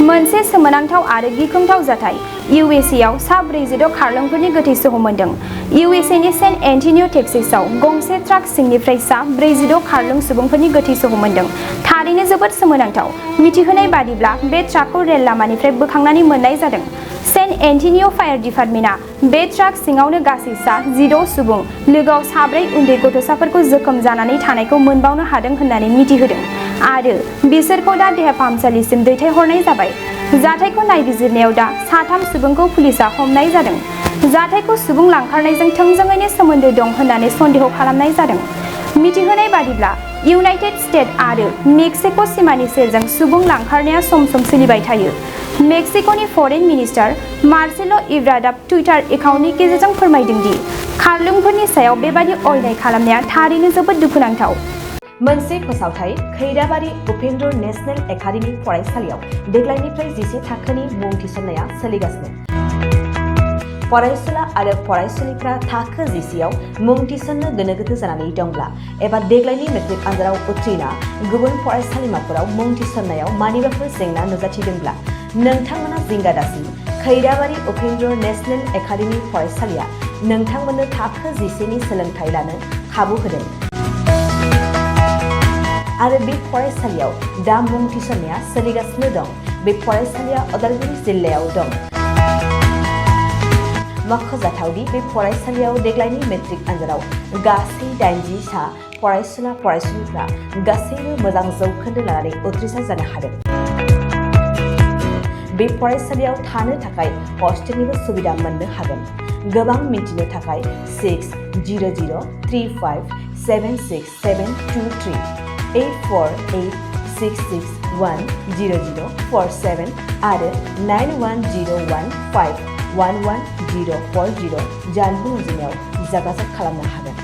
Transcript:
मोनसे सोमोनांथाव आरो गिख्रंथाव जाथाय इउएसएआव सा 46 खारलुंफोरनि गोथै सह मोनदों। इउएसएनि सेन्ट एन्टनिय' टेक्सासआव गंसे ट्राक सिंनिफ्राय सा 46 खारलुं सुबुंफोरनि गोथै सह मोनदों। थारैनो जोबोद सोमोनांथाव। मिथिहोनाय बादिब्ला बे ट्राकखौ रेल लामानिफ्राय बोखांनानै मोननाय जादों। सेन्ट एन्टनिय' फायार डिपार्टमेन्टआ बे ट्राक सिङावनो गासै सा 16 सुबुं लोगोआव साब्रै उन्दै गथ'साफोरखौ जोखोम जानानै थानायखौ मोनबावनो हादों होननानै मिथिहोदों आरो बिसोरखौ दा देहा फाहामसालिसिम दैथायहरनाय जाबाय। जाथायखौ नायबिजिरनायाव दा साथाम सुबुंखौ पुलिसआ हमनाय जादों। जाथायखौ सुबुं लांखारनायजों थोंजोङैनो सोमोन्दो दं होननानै सन्देह खालामनाय जादों। मिथिहोनाय बादिब्ला इउनाइटेड स्टेट आरो मेक्सिक' सिमानि सेरजों सुबुं लांखारनाया सम-सम सोलिबाय थायो। मेक्सिक'नि फरेन मिनिस्टार मार्सेल' इब्राडआ टुइटार एकाउन्टनि गेजेरजों फोरमायदों दि खारलुंफोरनि सायाव बेबादि अयनाय खालामनाया थारैनो जोबोद दुखुनांथाव। मोनसे फोसावथाय खैराबारि उपेन्द्र नेशनेल एकाडेमि फरायसालियाव देग्लायनिफ्राय 10 थाखोनि मुं थिसननाया सोलिगासिनो। फरायसुला आरो फरायसुलिफ्रा थाखो 10आव मुं थिसननो गोनो गोथो जानानै दंब्ला एबा देग्लायनि मेट्रिक आनजादाव उथ्रिना गुबुन फरायसालिमाफोराव मुं थिसननायाव मानिबाफोर जेंना नुजाथिदोंब्ला नोंथांमोना जिंगा दासि। खैराबारि उपेन्द्र नेशनेल एकाडेमि फरायसालिया नोंथांमोननो थाखो 10नि सोलोंथाइ लानो खाबु होदों आरो बे फरायसालियाव दा मुं थिसननाया सोलिगासिनो दं। बे फरायसालिया उदालगुरि जिल्लायाव दं। मख'जाथावदि बे फरायसालियाव देग्लायनि मेट्रिक आनजादाव गासै 80 सा फरायसुला फरायसुलिफ्रा गासैबो मोजां जौखोन्दो लानानै उथ्रिसार जानो हादों। बे फरायसालियाव थानो थाखाय हस्टेलनिबो सुबिदा मोननो हागोन। गोबां मिन्थिनो थाखाय 600035767223 8486610047 आरो 9101511040 जानबुं अनजिमायाव जगाजग खालामनो हागोन।